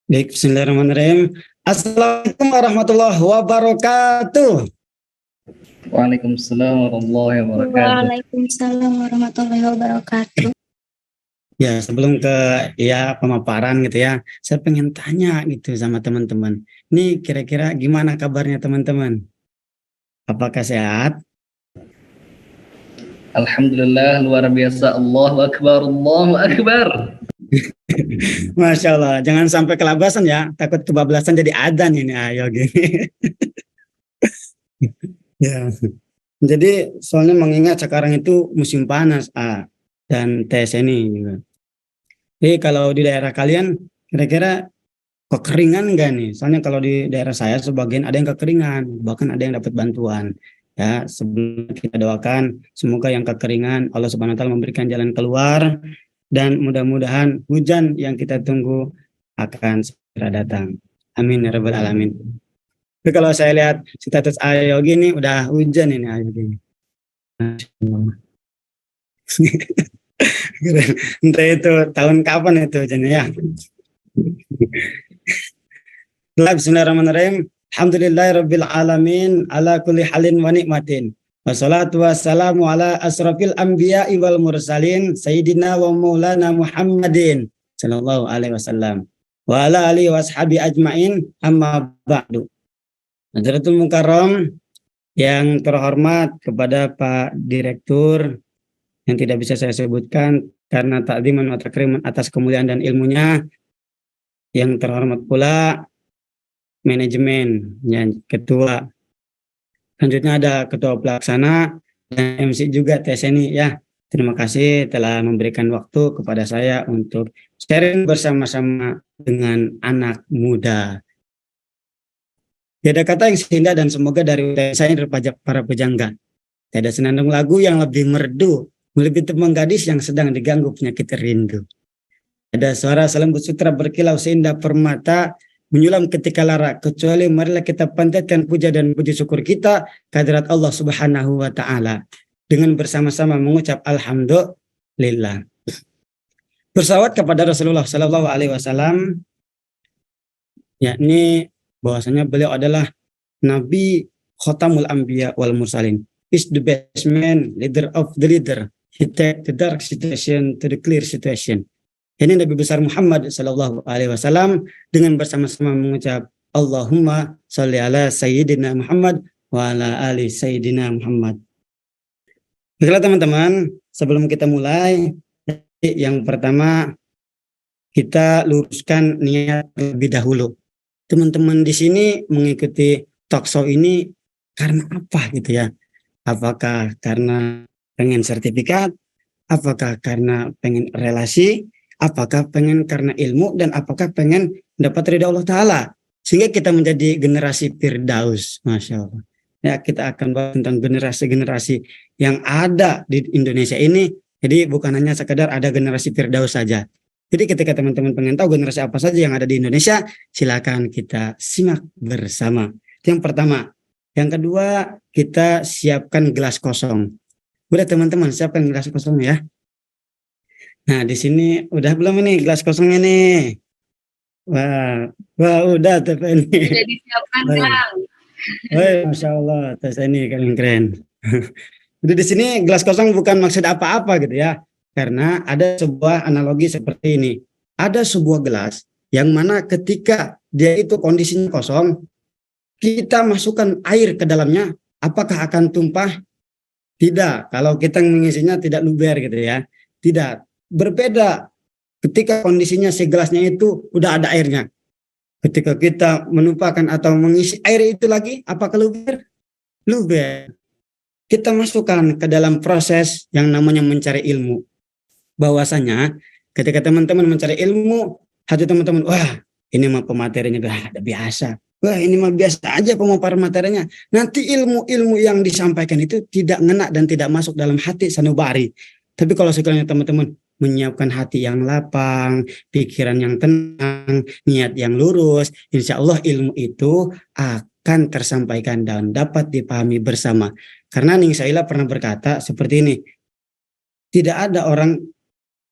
Baik, bismillahirrahmanirrahim. Assalamualaikum warahmatullahi wabarakatuh. Waalaikumsalam warahmatullahi wabarakatuh. Waalaikumsalam warahmatullahi wabarakatuh. Ya, sebelum ke pemaparan gitu ya, saya pengen tanya gitu sama teman-teman. Nih kira-kira gimana kabarnya teman-teman? Apakah sehat? Alhamdulillah, luar biasa. Allahu Akbar, Allahu Akbar. Masya Allah, jangan sampai kelabasan ya, takut kebablasan jadi adzan ini, ayo gini. Ya, jadi soalnya mengingat sekarang itu musim panas dan tes ini juga. Jadi kalau di daerah kalian kira-kira kekeringan enggak nih? Soalnya kalau di daerah saya sebagian ada yang kekeringan, bahkan ada yang dapat bantuan. Ya, sebelum kita doakan semoga yang kekeringan Allah Subhanahu wa taala memberikan jalan keluar dan mudah-mudahan hujan yang kita tunggu akan segera datang. Amin ya rabbal alamin. Tapi kalau saya lihat status Ayo gini udah hujan ini Ayo gini. Entah itu tahun kapan itu hujannya ya. Bismillahirrahmanirrahim. Alhamdulillahirabbil alamin ala kulli halin wa nikmatin. Wassalatu wassalamu ala asrafil anbiya'i wal mursalin sayyidina wa maulana Muhammadin sallallahu alaihi wasallam wa ala alihi washabi ajmain, amma ba'du. Hadratul Mukarram yang terhormat, kepada Pak Direktur yang tidak bisa saya sebutkan karena takdiman wa takriman atas kemuliaan dan ilmunya, yang terhormat pula manajemen, yang ketua, selanjutnya ada ketua pelaksana dan MC juga TSNI ya. Terima kasih telah memberikan waktu kepada saya untuk sharing bersama-sama dengan anak muda. Tiada kata yang seindah dan semoga dari saya para pejangga. Tiada senandung lagu yang lebih merdu melebihi teman gadis yang sedang diganggu penyakit rindu. Ada suara selembut sutra berkilau seindah permata menyulam ketika lara, kecuali marilah kita panjatkan puja dan puji syukur kita kehadirat Allah Subhanahu wa taala dengan bersama-sama mengucap alhamdulillah. Bersalawat kepada Rasulullah sallallahu alaihi wasallam, yakni bahwasanya beliau adalah Nabi Khatamul Anbiya wal Mursalin. Is the best man, leader of the leader. He take the dark situation to the clear situation. Ini Nabi besar Muhammad sallallahu alaihi wasallam dengan bersama-sama mengucap Allahumma sholli ala sayyidina Muhammad wa ala ali sayyidina Muhammad. Baiklah teman-teman, sebelum kita mulai, yang pertama kita luruskan niat lebih dahulu. Teman-teman di sini mengikuti talkshow ini karena apa gitu ya? Apakah karena pengen sertifikat? Apakah karena pengen relasi? Apakah pengen karena ilmu, dan apakah pengen dapat ridha Allah Ta'ala, sehingga kita menjadi generasi Firdaus. Masya Allah ya, kita akan bahas tentang generasi-generasi yang ada di Indonesia ini. Jadi bukan hanya sekedar ada generasi Firdaus saja. Jadi ketika teman-teman pengen tahu generasi apa saja yang ada di Indonesia, silakan kita simak bersama. Yang pertama. Yang kedua, kita siapkan gelas kosong. Udah teman-teman, siapkan gelas kosong ya. Nah, di sini udah belum ini gelas kosongnya nih? Wah udah tuh ini. Sudah disiapkan, Kang. Masya Allah, tes ini keren. Jadi di sini gelas kosong bukan maksud apa-apa gitu ya. Karena ada sebuah analogi seperti ini. Ada sebuah gelas yang mana ketika dia itu kondisinya kosong, kita masukkan air ke dalamnya, apakah akan tumpah? Tidak. Kalau kita mengisinya tidak luber gitu ya. Tidak. Berbeda ketika kondisinya si gelasnya itu udah ada airnya. Ketika kita menumpahkan atau mengisi air itu lagi, apakah luber? Luber. Kita masukkan ke dalam proses yang namanya mencari ilmu. Bahwasanya ketika teman-teman mencari ilmu, hati teman-teman, wah ini mah pematerinya udah biasa. Wah ini mah biasa aja pemaparan materinya. Nanti ilmu-ilmu yang disampaikan itu tidak ngena dan tidak masuk dalam hati sanubari. Tapi kalau sekiranya teman-teman menyiapkan hati yang lapang, pikiran yang tenang, niat yang lurus, insya Allah ilmu itu akan tersampaikan dan dapat dipahami bersama. Karena Ning Saila pernah berkata seperti ini, tidak ada orang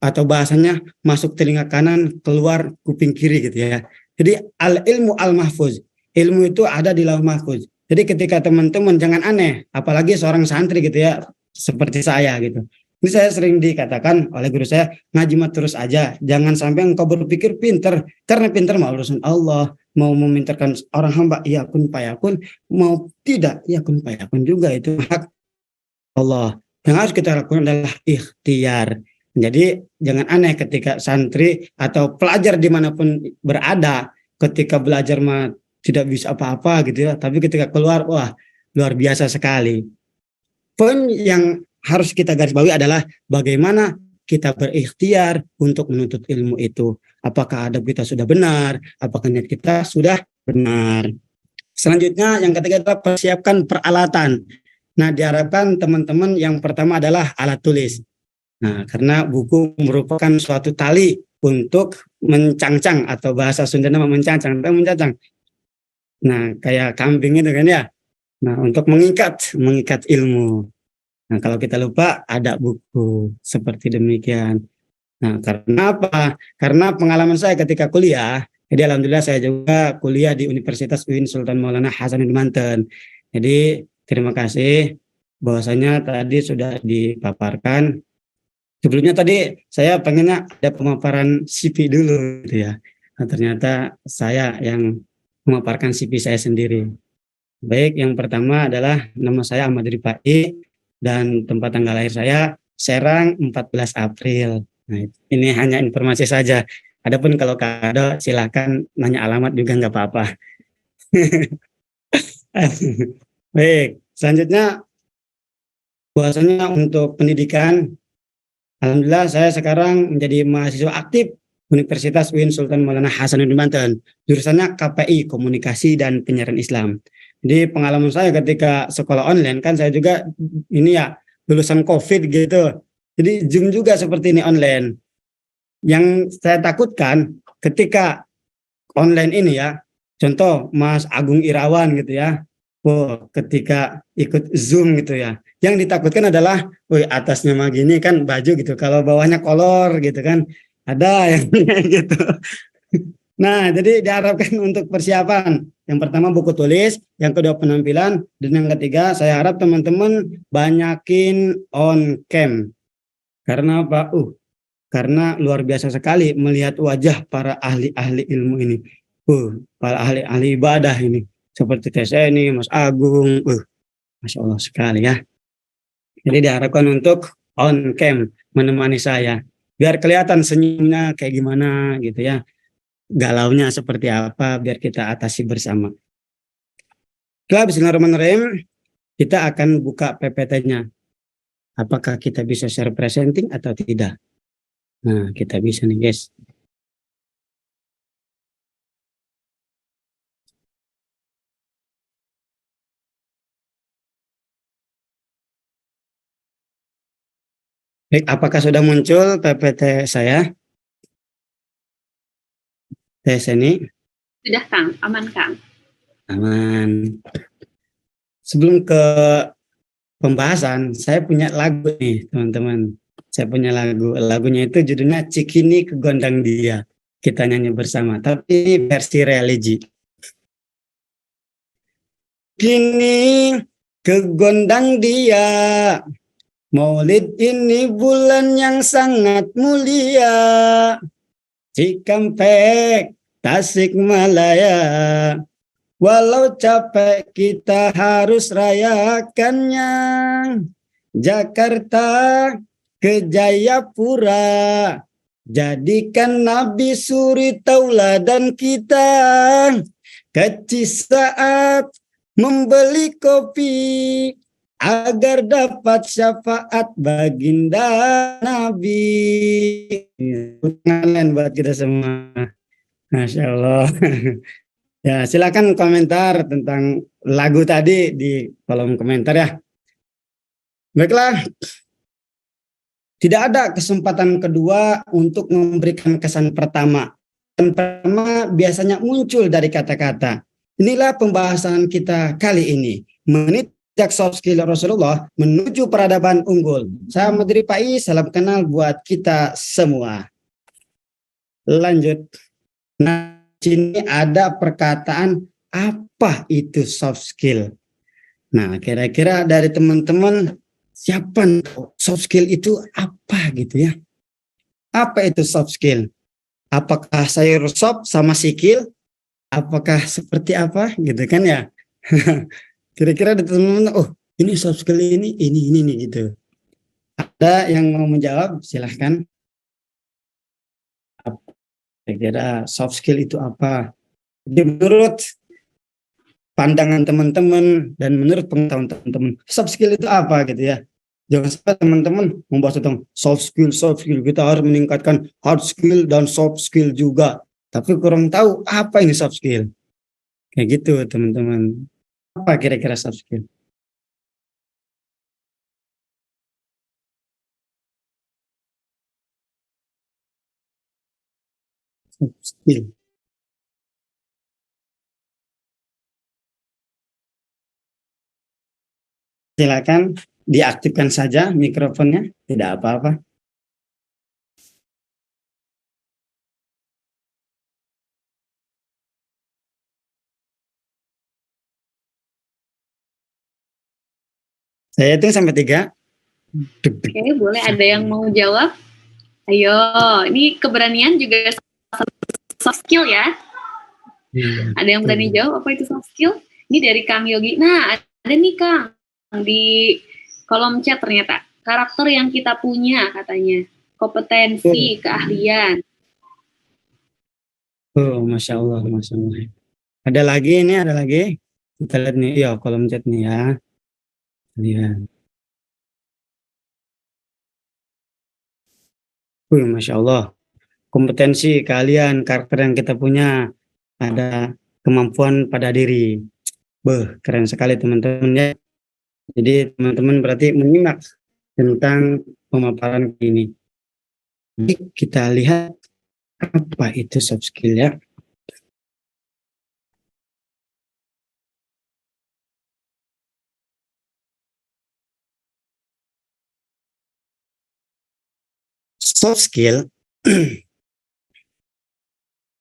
atau bahasanya masuk telinga kanan, keluar kuping kiri gitu ya. Jadi al-ilmu al-mahfuz. Ilmu itu ada di lauh mahfuz. Jadi ketika teman-teman jangan aneh, apalagi seorang santri gitu ya, seperti saya gitu. Ini saya sering dikatakan oleh guru saya, ngaji mah terus aja. Jangan sampai engkau berpikir pinter. Karena pinter mah urusan Allah. Mau memintarkan orang hamba, ya kun payakun. Mau tidak, ya kun payakun juga. Itu hak Allah. Yang harus kita lakukan adalah ikhtiar. Jadi jangan aneh ketika santri atau pelajar dimanapun berada, ketika belajar mah tidak bisa apa-apa gitu ya. Tapi ketika keluar, wah luar biasa sekali. Poin yang harus kita garis bawahi adalah bagaimana kita berikhtiar untuk menuntut ilmu itu. Apakah adab kita sudah benar? Apakah niat kita sudah benar? Selanjutnya yang ketiga adalah persiapkan peralatan. Nah, diharapkan teman-teman yang pertama adalah alat tulis. Nah, karena buku merupakan suatu tali untuk mencangcang atau bahasa Sunda nama mencangcang. Nah, kayak kambing itu kan ya. Nah, untuk mengikat ilmu. Nah, kalau kita lupa ada buku seperti demikian. Nah, karena apa? Karena pengalaman saya ketika kuliah, jadi alhamdulillah saya juga kuliah di Universitas UIN Sultan Maulana Hasanuddin Banten. Jadi terima kasih bahwasanya tadi sudah dipaparkan. Sebelumnya tadi saya pengennya ada pemaparan CV dulu gitu ya. Nah, ternyata saya yang memaparkan CV saya sendiri. Baik, yang pertama adalah nama saya Ahmad Rifai dan tempat tanggal lahir saya Serang 14 April. Nah, ini hanya informasi saja. Adapun kalau kado silakan nanya alamat juga nggak apa-apa. Baik, selanjutnya bahwasanya untuk pendidikan, alhamdulillah saya sekarang menjadi mahasiswa aktif Universitas UIN Sultan Maulana Hasanuddin Banten. Jurusannya KPI, Komunikasi dan Penyiaran Islam. Jadi pengalaman saya ketika sekolah online kan saya juga ini ya lulusan COVID gitu. Jadi Zoom juga seperti ini online. Yang saya takutkan ketika online ini ya, contoh Mas Agung Irawan gitu ya. Oh, ketika ikut Zoom gitu ya. Yang ditakutkan adalah, woi atasnya mah gini kan baju gitu. Kalau bawahnya kolor gitu kan. Ada yang gitu. Nah, jadi diharapkan untuk persiapan. Yang pertama buku tulis, yang kedua penampilan, dan yang ketiga saya harap teman-teman banyakin on cam. Karena apa? Karena luar biasa sekali melihat wajah para ahli-ahli ilmu ini. Para ahli-ahli ibadah ini. Seperti saya ini, Mas Agung. Masya Allah sekali ya. Jadi diharapkan untuk on cam menemani saya. Biar kelihatan senyumnya kayak gimana gitu ya. Galaunya seperti apa biar kita atasi bersama. Setelah bismillahirrahmanirrahim, kita akan buka PPT-nya. Apakah kita bisa share presenting atau tidak? Nah, kita bisa nih guys. Baik, apakah sudah muncul PPT saya? Tes ini? Sudah Kang, aman Kang. Aman. Sebelum ke pembahasan, saya punya lagu nih teman-teman. Saya punya lagu. Lagunya itu judulnya Cikini Kegondang Dia. Kita nyanyi bersama, tapi versi religi. Kini kegondang dia, Maulid ini bulan yang sangat mulia. Cikampek, Tasikmalaya, walau capek kita harus rayakannya. Jakarta ke Jayapura, jadikan Nabi suri tauladan kita. Kecil saat membeli kopi, agar dapat syafaat baginda Nabi. Pengalan buat kita semua. Masya Allah. Ya, silakan komentar tentang lagu tadi di kolom komentar ya. Baiklah. Tidak ada kesempatan kedua untuk memberikan kesan pertama. Kesan pertama biasanya muncul dari kata-kata. Inilah pembahasan kita kali ini. Menit soft skill Rasulullah menuju peradaban unggul. Saya Ahmad Rifai, salam kenal buat kita semua. Lanjut. Nah, sini ada perkataan apa itu soft skill. Nah, kira-kira dari teman-teman siapa tahu soft skill itu apa gitu ya? Apa itu soft skill? Apakah sayur sop sama sikil? Apakah seperti apa gitu kan ya? Kira-kira ada teman-teman, oh ini soft skill ini nih gitu. Ada yang mau menjawab? Silahkan. Kira-kira soft skill itu apa? Jadi menurut pandangan teman-teman dan menurut pengetahuan teman-teman, soft skill itu apa gitu ya? Jangan sampai teman-teman membahas tentang soft skill. Kita harus meningkatkan hard skill dan soft skill juga. Tapi kurang tahu apa ini soft skill. Kayak gitu teman-teman. Apa kira-kira soft skill? Soft skill. Silakan diaktifkan saja mikrofonnya, tidak apa-apa. Saya hitung sampai 3. Oke, boleh ada yang mau jawab? Ayo, ini keberanian juga soft skill ya. Ada yang berani jawab apa itu soft skill? Ini dari Kang Yogi. Nah, ada nih Kang di kolom chat ternyata. Karakter yang kita punya katanya. Kompetensi, keahlian. Oh, Masya Allah, Masya Allah. Ada lagi ini, ada lagi. Kita lihat nih, ya kolom chat nih ya. Lihat. Masya Allah. Kompetensi kalian, karakter yang kita punya, ada kemampuan pada diri. Keren sekali teman-teman ya. Jadi teman-teman berarti menyimak tentang pemaparan ini. Jadi kita lihat apa itu soft skill ya. Soft skill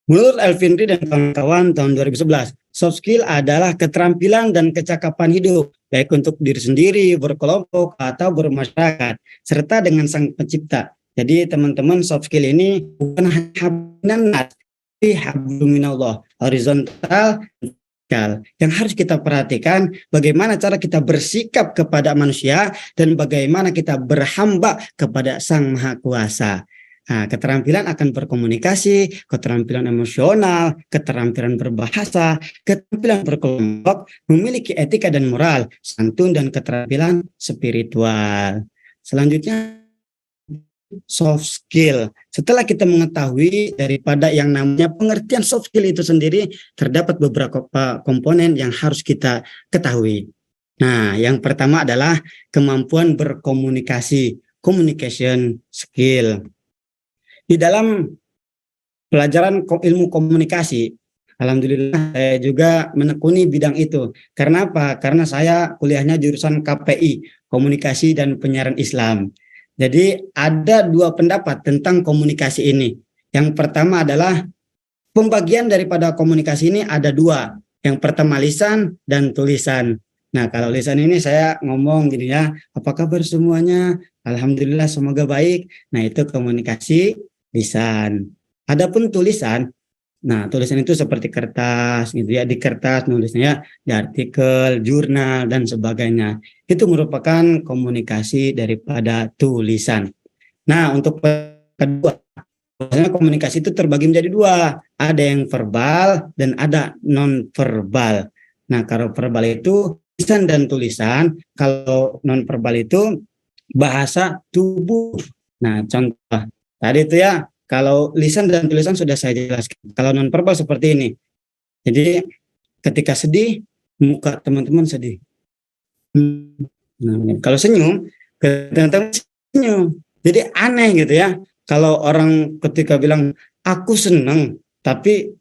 menurut Elvindri dan kawan-kawan tahun 2011, soft skill adalah keterampilan dan kecakapan hidup, baik untuk diri sendiri, berkelompok, atau bermasyarakat, serta dengan sang pencipta. Jadi teman-teman, soft skill ini bukan hanya tapi habluminallah, horizontal, yang harus kita perhatikan bagaimana cara kita bersikap kepada manusia dan bagaimana kita berhamba kepada Sang Maha Kuasa. Nah, keterampilan akan berkomunikasi, keterampilan emosional, keterampilan berbahasa, keterampilan berkelompok, memiliki etika dan moral, santun dan keterampilan spiritual. Selanjutnya soft skill. Setelah kita mengetahui daripada yang namanya pengertian soft skill itu sendiri, terdapat beberapa komponen yang harus kita ketahui. Nah, yang pertama adalah kemampuan berkomunikasi, communication skill. Di dalam pelajaran ilmu komunikasi, alhamdulillah saya juga menekuni bidang itu. Karena apa? Karena saya kuliahnya jurusan KPI, Komunikasi dan Penyiaran Islam. Jadi ada 2 pendapat tentang komunikasi ini. Yang pertama adalah pembagian daripada komunikasi ini ada 2. Yang pertama lisan dan tulisan. Nah, kalau lisan ini saya ngomong gini ya, apa kabar semuanya? Alhamdulillah semoga baik. Nah, itu komunikasi lisan. Adapun tulisan, nah tulisan itu seperti kertas gitu ya, di kertas nulisnya di artikel, jurnal dan sebagainya. Itu merupakan komunikasi daripada tulisan. Nah, untuk kedua, biasanya komunikasi itu terbagi menjadi 2. Ada yang verbal dan ada non verbal. Nah, kalau verbal itu lisan dan tulisan, kalau non verbal itu bahasa tubuh. Nah, contoh tadi itu ya, kalau lisan dan tulisan sudah saya jelaskan. Kalau non verbal seperti ini. Jadi ketika sedih, muka teman-teman sedih. Nah, kalau senyum, teman-teman senyum. Jadi aneh gitu ya. Kalau orang ketika bilang aku senang, tapi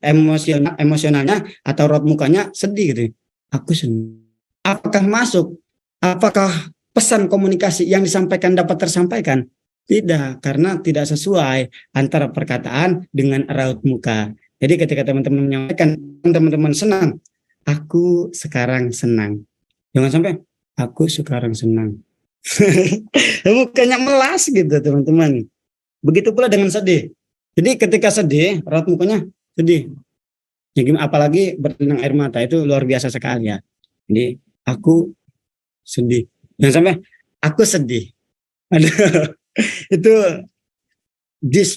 emosionalnya atau raut mukanya sedih gitu. Aku senang. Apakah masuk? Apakah pesan komunikasi yang disampaikan dapat tersampaikan? Tidak, karena tidak sesuai antara perkataan dengan raut muka. Jadi ketika teman-teman menyampaikan, teman-teman senang, aku sekarang senang. Jangan sampai aku sekarang senang. Mukanya melas gitu teman-teman. Begitu pula dengan sedih. Jadi ketika sedih, raut mukanya sedih. Ya, apalagi berlinang air mata itu luar biasa sekali ya. Jadi aku sedih. Jangan sampai aku sedih. Aduh, itu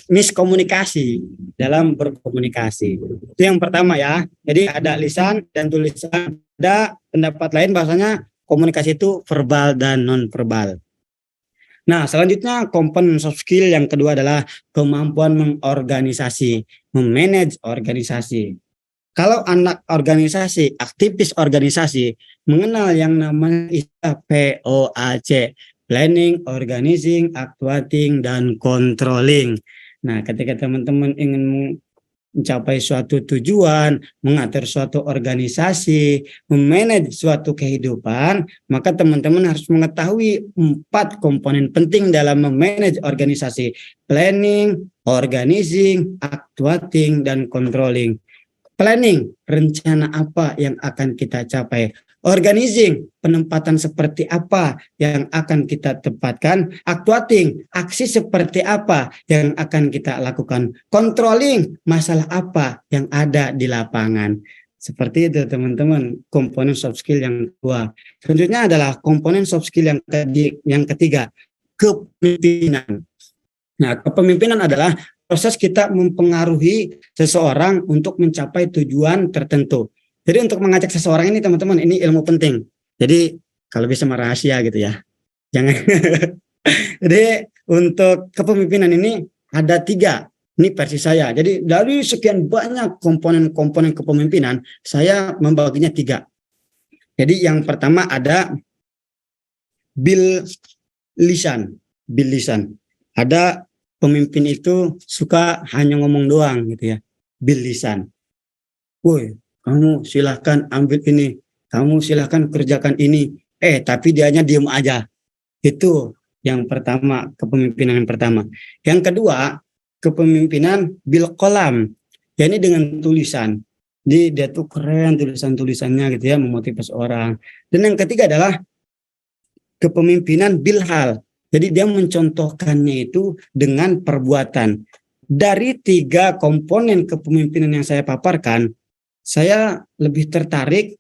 miskomunikasi dalam berkomunikasi. Itu yang pertama ya. Jadi ada lisan dan tulisan. Ada pendapat lain bahasanya komunikasi itu verbal dan non verbal. Nah, selanjutnya komponen soft skill yang kedua adalah kemampuan mengorganisasi, memanage organisasi. Kalau anak organisasi, aktivis organisasi, mengenal yang namanya istilah POAC, planning, organizing, actuating, dan controlling. Nah, ketika teman-teman ingin mencapai suatu tujuan, mengatur suatu organisasi, memanage suatu kehidupan, maka teman-teman harus mengetahui 4 komponen penting dalam memanage organisasi: planning, organizing, actuating, dan controlling. Planning, rencana apa yang akan kita capai. Organizing, penempatan seperti apa yang akan kita tempatkan. Actuating, aksi seperti apa yang akan kita lakukan. Controlling, masalah apa yang ada di lapangan. Seperti itu teman-teman, komponen soft skill yang kedua. Selanjutnya adalah komponen soft skill yang ketiga, kepemimpinan. Nah, kepemimpinan adalah proses kita mempengaruhi seseorang untuk mencapai tujuan tertentu. Jadi untuk mengajak seseorang ini teman-teman, ini ilmu penting. Jadi kalau bisa rahasia gitu ya. Jangan. Jadi untuk kepemimpinan ini ada 3. Ini versi saya. Jadi dari sekian banyak komponen-komponen kepemimpinan, saya membaginya 3. Jadi yang pertama ada bil lisan. Ada pemimpin itu suka hanya ngomong doang gitu ya. Bil lisan. Woi, kamu silahkan ambil ini, kamu silahkan kerjakan ini. Tapi dianya diem aja. Itu yang pertama, kepemimpinan yang pertama. Yang kedua, kepemimpinan bil qalam. Ya, ini dengan tulisan. Jadi dia tuh keren tulisan-tulisannya gitu ya, memotivasi orang. Dan yang ketiga adalah kepemimpinan bil hal. Jadi dia mencontohkannya itu dengan perbuatan. Dari 3 komponen kepemimpinan yang saya paparkan, saya lebih tertarik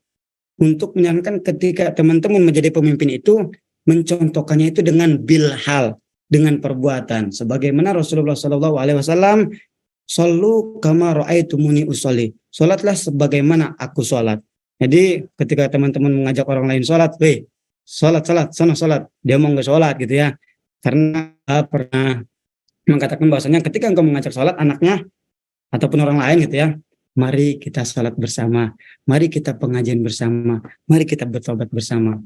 untuk menyarankan ketika teman-teman menjadi pemimpin itu mencontohkannya itu dengan bil hal, dengan perbuatan. Sebagaimana Rasulullah SAW, "Shollu kama ra'aitumuni usolli." Salatlah sebagaimana aku salat. Jadi ketika teman-teman mengajak orang lain salat, salat, sana salat. Dia mau nggak salat gitu ya. Karena pernah mengatakan bahwasanya ketika engkau mengajak salat anaknya ataupun orang lain gitu ya, mari kita salat bersama, mari kita pengajian bersama, mari kita bertobat bersama.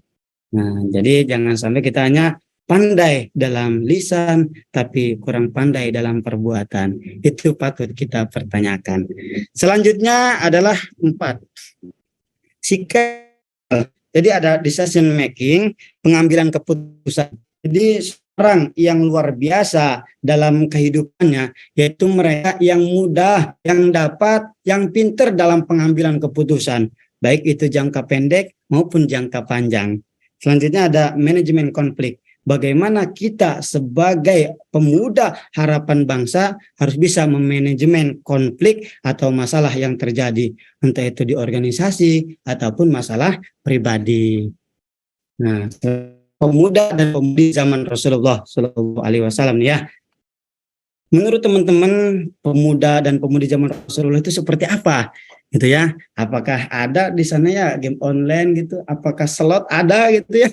Nah, jadi jangan sampai kita hanya pandai dalam lisan tapi kurang pandai dalam perbuatan. Itu patut kita pertanyakan. Selanjutnya adalah 4. Sikap. Jadi ada decision making, pengambilan keputusan. Jadi orang yang luar biasa dalam kehidupannya, yaitu mereka yang mudah, yang dapat, yang pintar dalam pengambilan keputusan, baik itu jangka pendek maupun jangka panjang. Selanjutnya ada manajemen konflik. Bagaimana kita sebagai pemuda harapan bangsa harus bisa memanajemen konflik atau masalah yang terjadi, entah itu di organisasi ataupun masalah pribadi. Nah, pemuda dan pemudi zaman Rasulullah SAW ya. Menurut teman-teman, pemuda dan pemudi zaman Rasulullah itu seperti apa? Gitu ya. Apakah ada di sana ya game online gitu? Apakah slot ada gitu ya?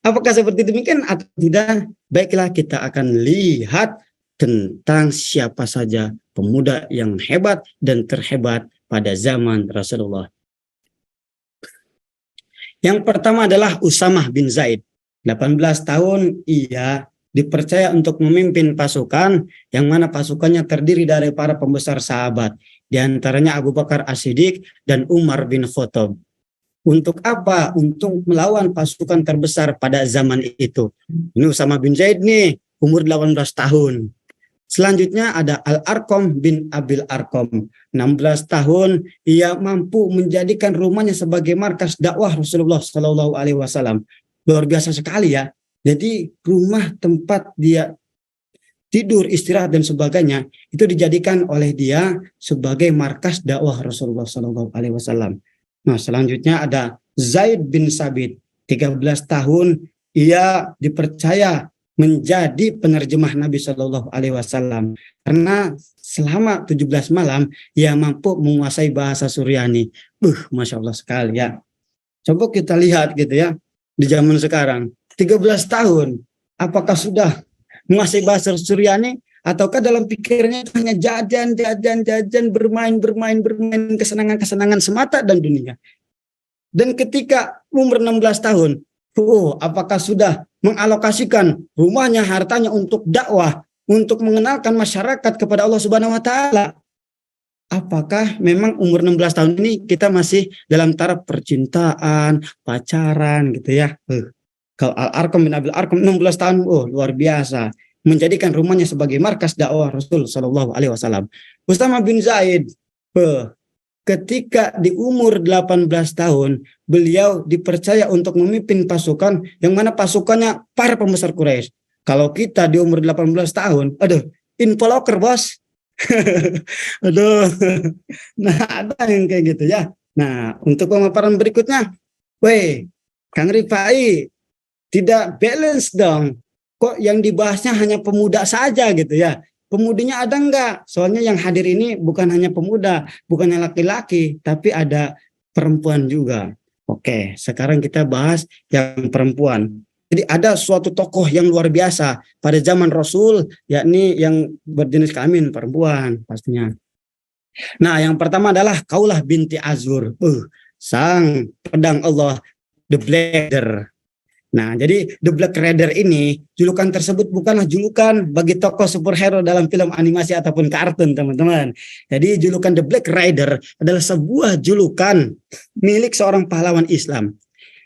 Apakah seperti demikian atau tidak? Baiklah, kita akan lihat tentang siapa saja pemuda yang hebat dan terhebat pada zaman Rasulullah. Yang pertama adalah Usamah bin Zaid. 18 tahun ia dipercaya untuk memimpin pasukan yang mana pasukannya terdiri dari para pembesar sahabat. Di antaranya Abu Bakar As-Siddiq dan Umar bin Khattab. Untuk apa? Untuk melawan pasukan terbesar pada zaman itu. Ini Usamah bin Zaid nih, umur 18 tahun. Selanjutnya ada Al-Arqam bin Abil Arqam. 16 tahun ia mampu menjadikan rumahnya sebagai markas dakwah Rasulullah Shallallahu Alaihi Wasallam. Luar biasa sekali ya. Jadi rumah tempat dia tidur, istirahat dan sebagainya itu dijadikan oleh dia sebagai markas dakwah Rasulullah Shallallahu Alaihi Wasallam. Nah, selanjutnya ada Zaid bin Sabit. 13 tahun ia dipercaya menjadi penerjemah Nabi Shallallahu Alaihi Wasallam karena selama 17 malam ia mampu menguasai bahasa Suryani. Masya Allah sekali ya. Coba kita lihat gitu ya di zaman sekarang 13 tahun apakah sudah menguasai bahasa Suryani ataukah dalam pikirnya hanya jajan bermain kesenangan semata dan dunia. Dan ketika umur 16 tahun apakah sudah mengalokasikan rumahnya, hartanya untuk dakwah, untuk mengenalkan masyarakat kepada Allah Subhanahu wa taala? Apakah memang umur 16 tahun ini kita masih dalam taraf percintaan, pacaran gitu ya? Kalau Al-Arqam bin Abil Arqam 16 tahun, luar biasa. Menjadikan rumahnya sebagai markas dakwah Rasul Shallallahu Alaihi Wasallam. Usama bin Zaid, ketika di umur 18 tahun, beliau dipercaya untuk memimpin pasukan yang mana pasukannya para pembesar Quraisy. Kalau kita di umur 18 tahun, infoloker bos. Nah ada yang kayak gitu ya. Nah untuk pemaparan berikutnya, Kang Rifai tidak balance dong. Kok yang dibahasnya hanya pemuda saja gitu ya. Pemudinya ada enggak? Soalnya yang hadir ini bukan hanya pemuda, bukan hanya laki-laki, tapi ada perempuan juga. Oke, sekarang kita bahas yang perempuan. Jadi ada suatu tokoh yang luar biasa pada zaman Rasul, yakni yang berjenis kelamin perempuan pastinya. Nah, yang pertama adalah Khawlah binti Azur, sang pedang Allah, the Black Rider. Nah, jadi The Black Rider ini, julukan tersebut bukanlah julukan bagi tokoh superhero dalam film animasi ataupun kartun, teman-teman. Jadi julukan The Black Rider adalah sebuah julukan milik seorang pahlawan Islam.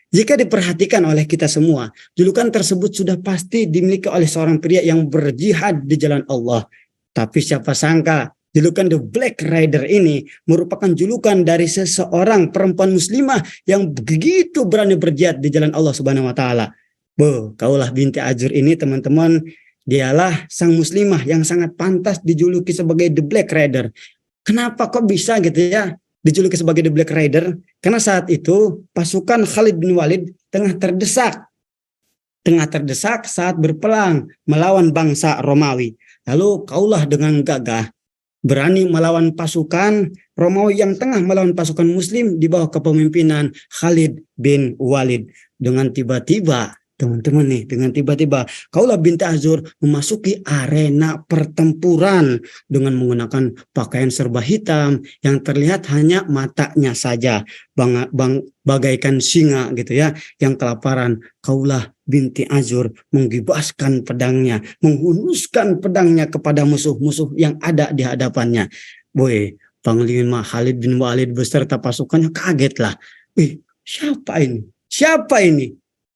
Jika diperhatikan oleh kita semua, julukan tersebut sudah pasti dimiliki oleh seorang pria yang berjihad di jalan Allah. Tapi siapa sangka julukan The Black Rider ini merupakan julukan dari seseorang perempuan muslimah yang begitu berani berjihad di jalan Allah Subhanahu wa taala. Khawlah binti Azur ini teman-teman, dialah sang muslimah yang sangat pantas dijuluki sebagai The Black Rider. Kenapa kok bisa gitu ya dijuluki sebagai The Black Rider? Karena saat itu pasukan Khalid bin Walid tengah terdesak saat berperang melawan bangsa Romawi. Lalu Khawlah dengan gagah berani melawan pasukan Romawi yang tengah melawan pasukan Muslim di bawah kepemimpinan Khalid bin Walid. Dengan tiba-tiba, teman-teman nih, Khawlah binti Azur memasuki arena pertempuran dengan menggunakan pakaian serba hitam yang terlihat hanya matanya saja, bagaikan singa gitu ya, yang kelaparan. Khawlah binti Azur menggibaskan pedangnya, menghunuskan pedangnya kepada musuh-musuh yang ada di hadapannya. Panglima Khalid bin Walid beserta pasukannya kaget lah. Siapa ini?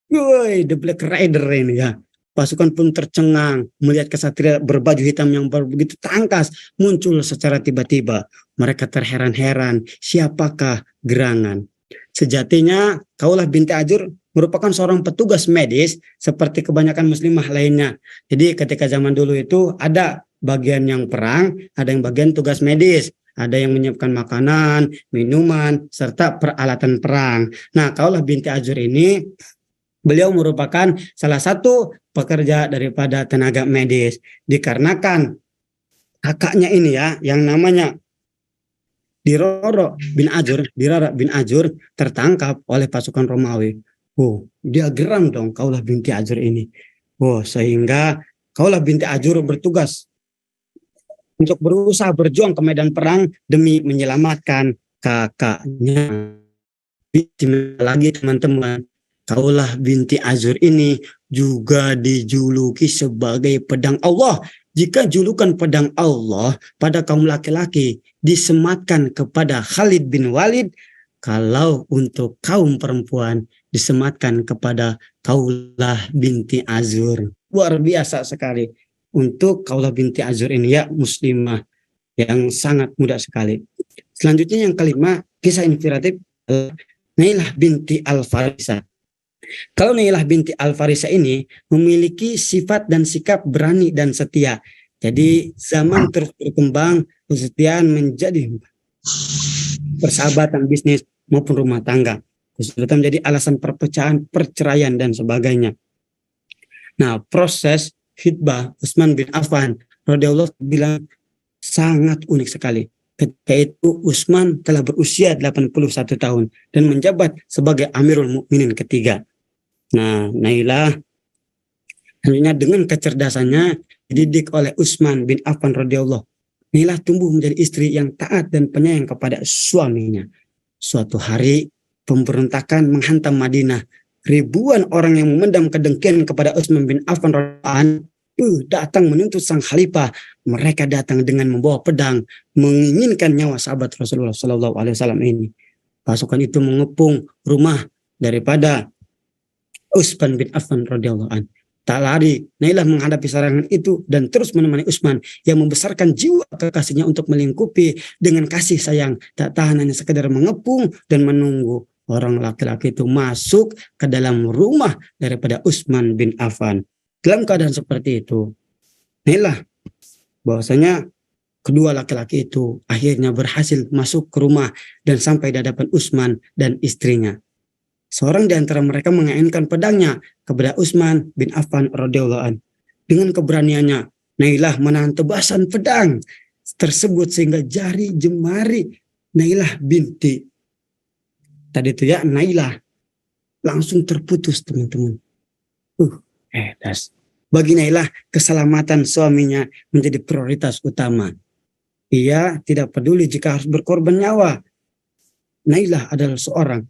The Black Rider ini ya. Pasukan pun tercengang melihat kesatria berbaju hitam yang begitu tangkas muncul secara tiba-tiba. Mereka terheran-heran, siapakah gerangan? Sejatinya Khawlah binti Azur merupakan seorang petugas medis seperti kebanyakan muslimah lainnya. Jadi ketika zaman dulu itu ada bagian yang perang, ada yang bagian tugas medis, ada yang menyiapkan makanan, minuman, serta peralatan perang. Nah, Khawlah binti Azur ini, beliau merupakan salah satu pekerja daripada tenaga medis. Dikarenakan kakaknya ini ya, yang namanya Dirara bin Azur tertangkap oleh pasukan Romawi. Dia geram dong Khawlah binti Azur ini. Sehingga Khawlah binti Azur bertugas untuk berusaha berjuang ke medan perang demi menyelamatkan kakaknya. Lagi teman-teman, Khawlah binti Azur ini juga dijuluki sebagai pedang Allah. Jika julukan pedang Allah pada kaum laki-laki disematkan kepada Khalid bin Walid, kalau untuk kaum perempuan disematkan kepada Khawlah binti Azur. Luar biasa sekali. untuk Khawlah binti Azur ini ya, muslimah yang sangat muda sekali. Selanjutnya yang kelima, kisah inspiratif Nailah binti Al-Farisa. Kalau Nailah binti Al-Farisa ini memiliki sifat dan sikap berani dan setia. Jadi zaman terus berkembang, kesetiaan menjadi persahabatan bisnis maupun rumah tangga. Kesulitan menjadi alasan perpecahan, perceraian dan sebagainya. Nah, proses khitbah Utsman bin Affan radhiyallahu bilang sangat unik sekali. Ketika itu Utsman telah berusia 81 tahun dan menjabat sebagai Amirul Mukminin ketiga. Nah, Nailah selanjutnya dengan kecerdasannya dididik oleh Utsman bin Affan radhiyallahu. Nailah tumbuh menjadi istri yang taat dan penyayang kepada suaminya. Suatu hari pemberontakan menghantam Madinah. Ribuan orang yang memendam kedengkian kepada Utsman bin Affan radhiyallahu datang menuntut sang khalifah. Mereka datang dengan membawa pedang, menginginkan nyawa sahabat Rasulullah Sallallahu Alaihi Wasallam ini. Pasukan itu mengepung rumah daripada Utsman bin Affan radhiyallahu anhu. Tak lari, Nailah menghadapi serangan itu dan terus menemani Utsman yang membesarkan jiwa kekasihnya untuk melingkupi dengan kasih sayang. Tak tahan hanya sekedar mengepung dan menunggu orang laki-laki itu masuk ke dalam rumah daripada Utsman bin Affan. Dalam keadaan seperti itu, Nailah bahwasanya kedua laki-laki itu akhirnya berhasil masuk ke rumah dan sampai di hadapan Utsman dan istrinya. Seorang di antara mereka mengainkan pedangnya kepada Utsman bin Affan radhiyallahu anhu. Dengan keberaniannya, Nailah menahan tebasan pedang tersebut sehingga jari jemari Nailah binti tadi itu ya, Nailah langsung terputus, teman-teman. Bagi Nailah, keselamatan suaminya menjadi prioritas utama. Ia tidak peduli jika harus berkorban nyawa. Nailah adalah seorang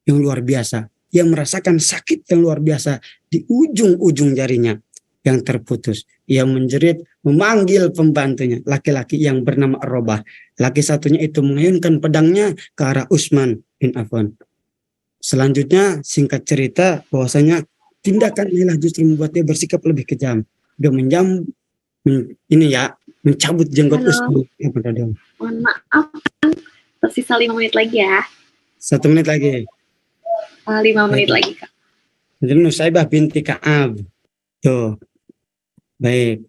yang luar biasa, yang merasakan sakit yang luar biasa di ujung-ujung jarinya yang terputus. Ia menjerit, memanggil pembantunya, laki-laki yang bernama Ar-Rabah. Laki satunya itu mengayunkan pedangnya ke arah Utsman bin Affan. Selanjutnya, singkat cerita, bahwasanya tindakan Nailah justru membuat dia bersikap lebih kejam. Dia mencabut jenggot Utsman. Mohon maaf, tersisa 5 menit lagi ya. 1 menit lagi. 5 menit lagi, Kak. Jadi Nusaibah binti Ka'ab. Tuh. Baik.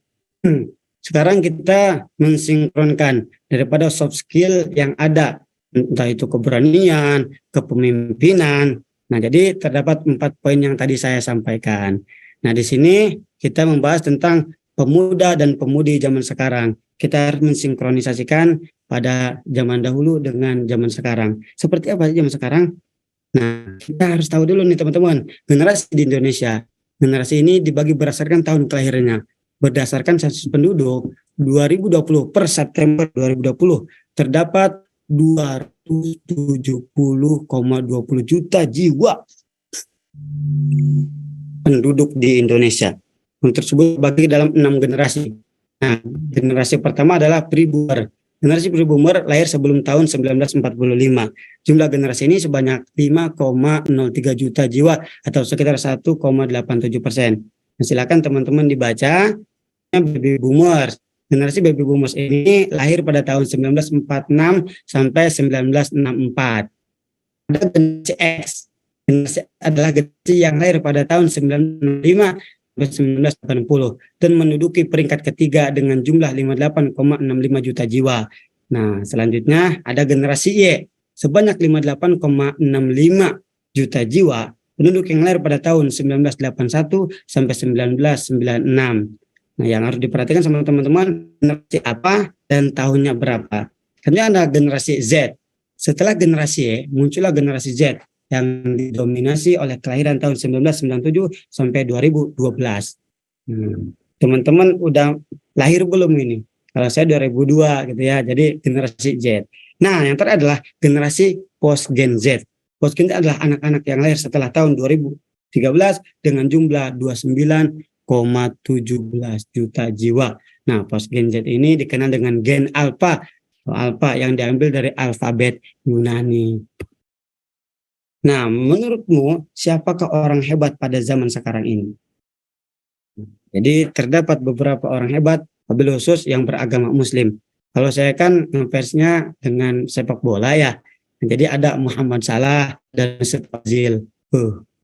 Sekarang kita mensinkronkan daripada soft skill yang ada. Entah itu keberanian, kepemimpinan. Nah, jadi terdapat 4 poin yang tadi saya sampaikan. Nah, di sini kita membahas tentang pemuda dan pemudi zaman sekarang. Kita harus mensinkronisasikan pada zaman dahulu dengan zaman sekarang. Seperti apa zaman sekarang? Nah, kita harus tahu dulu nih teman-teman, generasi di Indonesia. Generasi ini dibagi berdasarkan tahun kelahirannya. Berdasarkan sensus penduduk 2020 per September 2020 terdapat 270,20 juta jiwa penduduk di Indonesia. Untuk tersebut bagi dalam 6 generasi. Nah, generasi pertama adalah pre-boomer. Generasi pre-boomer lahir sebelum tahun 1945. Jumlah generasi ini sebanyak 5,03 juta jiwa atau sekitar 1,87%. Nah, silakan teman-teman dibaca. Baby boomers. Generasi baby boomers ini lahir pada tahun 1946 sampai 1964. Ada generasi X. Generasi adalah generasi yang lahir pada tahun 1995 1980 dan menduduki peringkat ketiga dengan jumlah 58,65 juta jiwa. Nah, selanjutnya ada generasi Y sebanyak 58,65 juta jiwa penduduk yang lahir pada tahun 1981 sampai 1996. Nah, yang harus diperhatikan sama teman-teman, generasi apa dan tahunnya berapa. Kemudian ada generasi Z. Setelah generasi Y, muncullah generasi Z yang didominasi oleh kelahiran tahun 1997 sampai 2012. Teman-teman udah lahir belum ini? Kalau saya 2002 gitu ya, jadi generasi Z. Nah, yang terakhir adalah generasi post Gen Z. Post Gen Z adalah anak-anak yang lahir setelah tahun 2013 dengan jumlah 29,17 juta jiwa. Nah, post Gen Z ini dikenal dengan Gen Alpha. Alpha yang diambil dari alfabet Yunani. Nah, menurutmu siapakah orang hebat pada zaman sekarang ini? Jadi terdapat beberapa orang hebat, wabil khusus yang beragama Muslim. Kalau saya kan ngefansnya dengan sepak bola ya. Jadi ada Muhammad Salah dan Mesut Ozil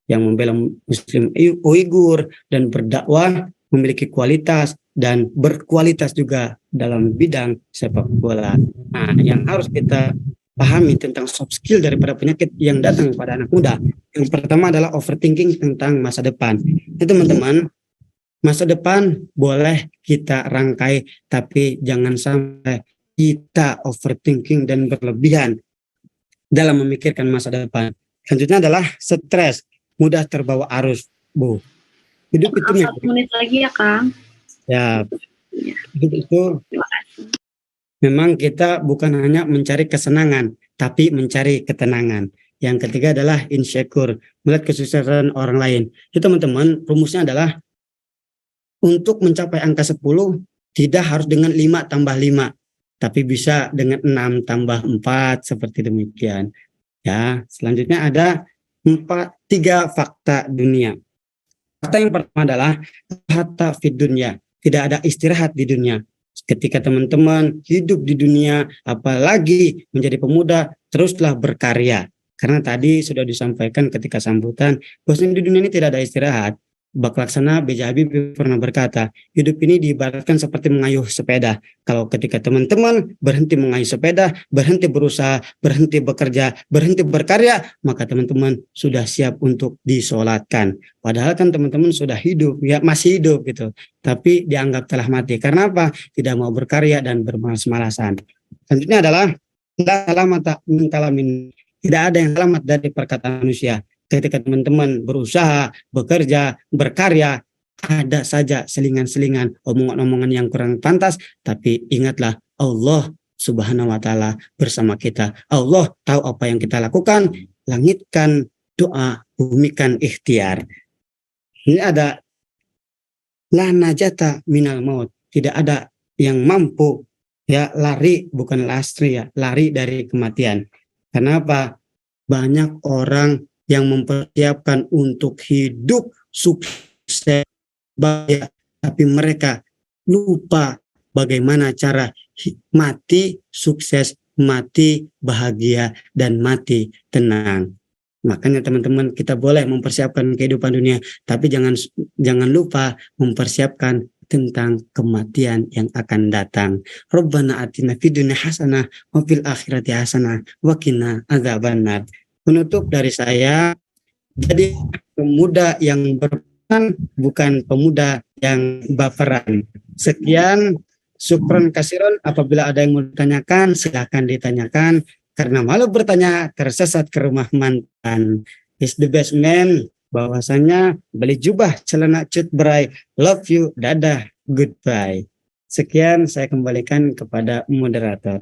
yang membela Muslim Uighur dan berdakwah, memiliki kualitas dan berkualitas juga dalam bidang sepak bola. Nah, yang harus kita pahami tentang soft skill daripada penyakit yang datang pada anak muda. Yang pertama adalah overthinking tentang masa depan. Itu teman-teman, masa depan boleh kita rangkai, tapi jangan sampai kita overthinking dan berlebihan dalam memikirkan masa depan. Selanjutnya adalah stres, mudah terbawa arus. Hidup itu 1 menit lagi ya, Kang. ya, hidup itu memang kita bukan hanya mencari kesenangan, tapi mencari ketenangan. Yang ketiga adalah insecure, melihat kesuksesan orang lain. Itu teman-teman, rumusnya adalah untuk mencapai angka 10 tidak harus dengan 5 tambah 5, tapi bisa dengan 6 tambah 4 seperti demikian. Ya, selanjutnya ada 3 fakta dunia. Fakta yang pertama adalah hatta fid dunya, tidak ada istirahat di dunia. Ketika teman-teman hidup di dunia, apalagi menjadi pemuda, teruslah berkarya. Karena tadi sudah disampaikan ketika sambutan, bahwasanya di dunia ini tidak ada istirahat. Bak Laksana B.J. Habibie pernah berkata, hidup ini diibaratkan seperti mengayuh sepeda. Kalau ketika teman-teman berhenti mengayuh sepeda, berhenti berusaha, berhenti bekerja, berhenti berkarya, maka teman-teman sudah siap untuk disolatkan. Padahal kan teman-teman sudah hidup, ya masih hidup gitu. Tapi dianggap telah mati. Karena apa? Tidak mau berkarya dan bermalas-malasan. Selanjutnya adalah tidak ada yang selamat dari perkataan manusia. Ketika teman-teman berusaha, bekerja, berkarya, ada saja selingan-selingan, omongan-omongan yang kurang pantas, tapi ingatlah Allah Subhanahu wa Ta'ala bersama kita. Allah tahu apa yang kita lakukan, langitkan doa, bumikan ikhtiar. Ini ada la najata minal maut, tidak ada yang mampu ya lari, bukan lastri ya, lari dari kematian. Kenapa? Banyak orang yang mempersiapkan untuk hidup sukses bahagia, tapi mereka lupa bagaimana cara mati sukses, mati bahagia, dan mati tenang. Makanya teman-teman, kita boleh mempersiapkan kehidupan dunia, tapi jangan lupa mempersiapkan tentang kematian yang akan datang. Rabbana atina fid dunya hasanah wa fil akhirati hasanah wa qina adzabannar. Penutup dari saya, jadi pemuda yang berperan, bukan pemuda yang baperan. Sekian, syukron kasiron. Apabila ada yang mau ditanyakan, silakan ditanyakan. Karena malu bertanya, tersesat ke rumah mantan. Is the best man. Bahwasanya beli jubah, celana cut berai. Love you, dadah, goodbye. Sekian, saya kembalikan kepada moderator.